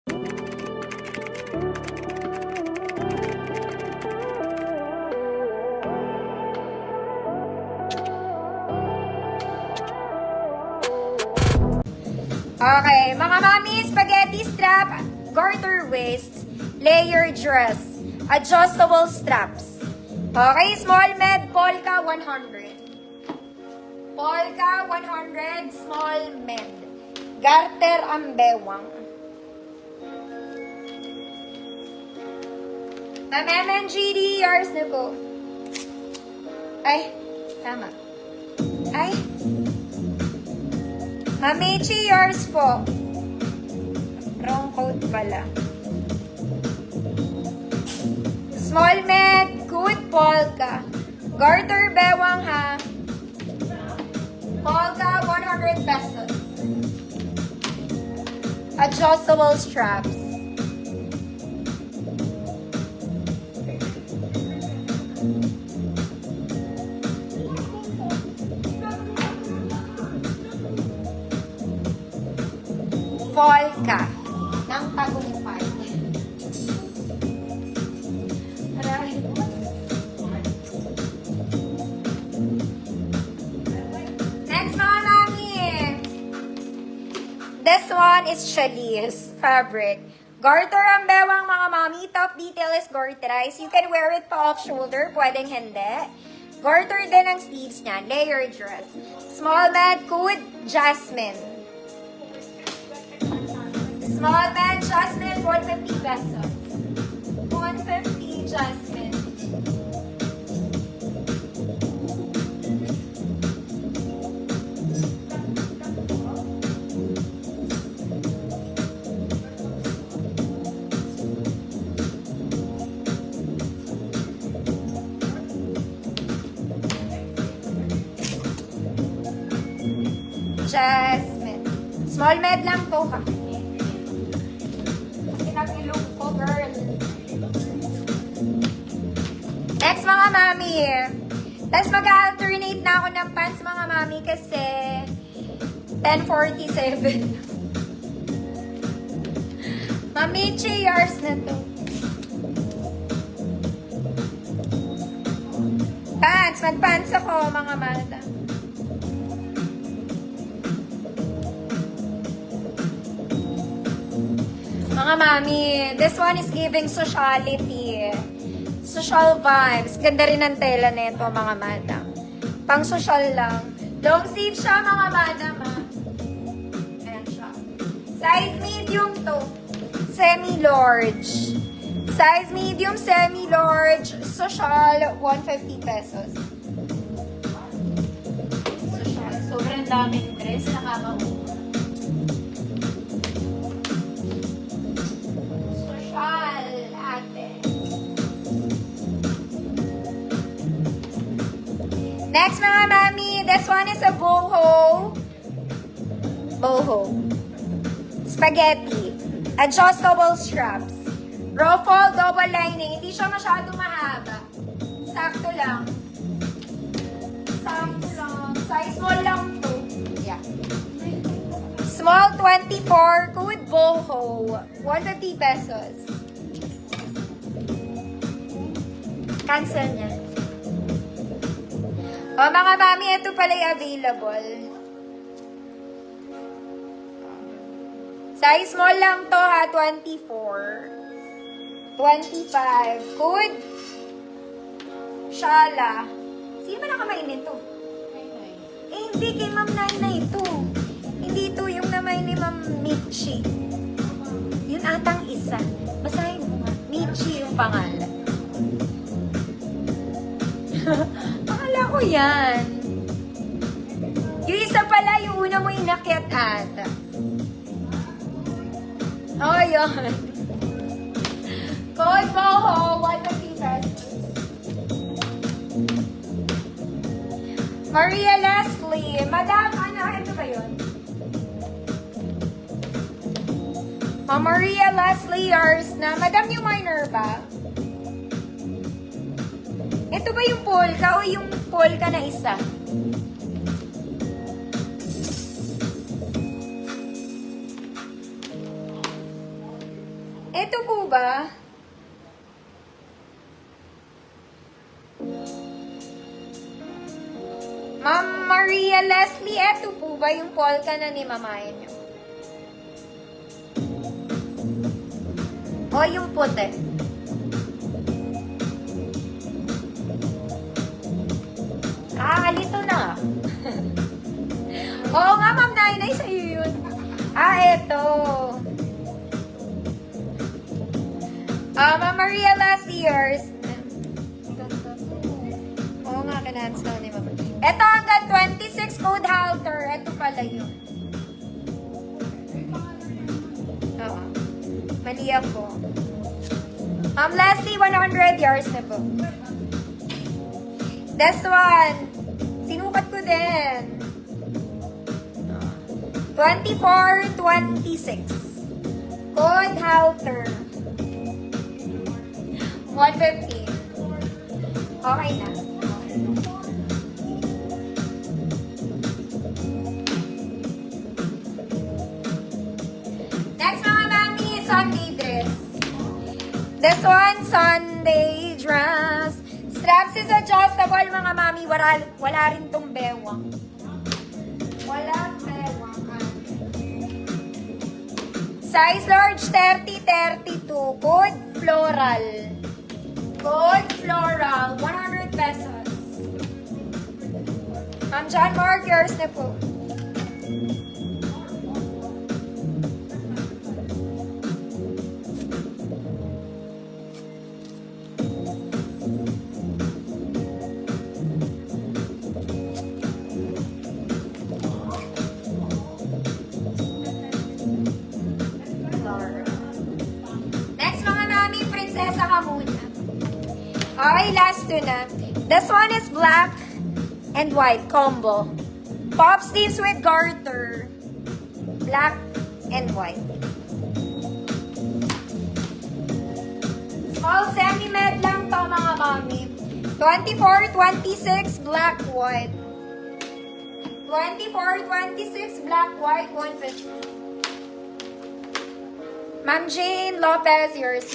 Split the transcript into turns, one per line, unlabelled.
Okay, mga mami, spaghetti strap, garter waist, layer dress, adjustable straps. Okay, small med, polka 100. Polka 100, small med. Garter ang bewang. MMNGD, yours na po. Ay, tama. Ay. Mamichi, yours po. Wrong code pala. Small med, good polka. Garter bewang ha. Polka, 100 pesos. Adjustable straps. Polka ng tagumpay. Aray. Next mga mami. This one is Challis fabric. Garter ang bewang mga mami. Top detail is garterized. You can wear it pa off shoulder. Pwedeng hindi. Garter din ang sleeves niya. Layer dress. Small med, code, jasmine. Small man, jasmine, 150 pesos. 150 jasmine. Jasmine. Small med lang po ha. Ilong ko, girl. Next, mga mami. Tapos mag-alternate na ako ng pants, mga mami, kasi 10:47. Mami, yours na to. Pants. Mag-pants ako, mga mata. Mga mami, this one is giving sociality. Social vibes. Ganda rin ang tela nito, mga madam. Pang social lang. Long sleeve siya, mga madam, ha. Ayan siya. Size medium to. Semi-large. Size medium, semi-large. Social, 150 pesos. Social. Sobrang daming dress. Nakakakuha. Next, mga mami, this one is a boho. Boho. Spaghetti. Adjustable straps. Ruffle, double lining. Hindi siya masyado mahaba. Sakto lang. Sakto lang. Size small lang to. Yeah. Small 24, good boho. 150 pesos. Cancel niya. O, mga mami, ito pala yung available. Size small lang to ha, 24. 25. Good. Shala. Sino ba nakamain nito? Eh, hindi kay Ma'am Nainay ito. Hindi ito yung namay ni Ma'am Michi. Yun atang isa. Basahin mo nga. Michi yung pangalan. Akala ko yan. Yung isa pala, yung una mo inakyat ata. Oh, yun. Code Boho, 150 pesos. Maria Leslie. Madam, ano? Ito ba yun? Maria Leslie, yours na. Madam, yung minor ba? Ito ba yung polka o yung polka na isa? Ito po ba? Ma'am Maria Leslie, ito po ba yung polka na ni mamayan nyo? O yung puti? Alito na. Oo nga, Ma'am Nainay, sa'yo yun. Eto. Ma'am Maria Leslie, yours. Oo nga, kinahans daw ni Ma'am. Ito hanggang 26 code halter. Ito pala yun. Oo. Mali ako. Ma'am Leslie, 100 yards na po. This one. Sinukat ko din. 24, 26. Code halter. 150. Okay na. Next mga mami, Sunday dress. This one, Sunday dress. Straps is adjustable mga mami. Wala rin tong bewang. Walang bewang. Size large 30-32. Code floral. Code floral. 100 pesos. Ma'am John Mark, yours na po. Next mga mami, prinsesa ka muna. Okay, last two na. This one is black and white combo. Pop sleeves with garter. Black and white. Small semi-med lang to mga mami. 24, 26, black, white. 24, 26, black, white, 150. Ma'am Jane Lopez, yours.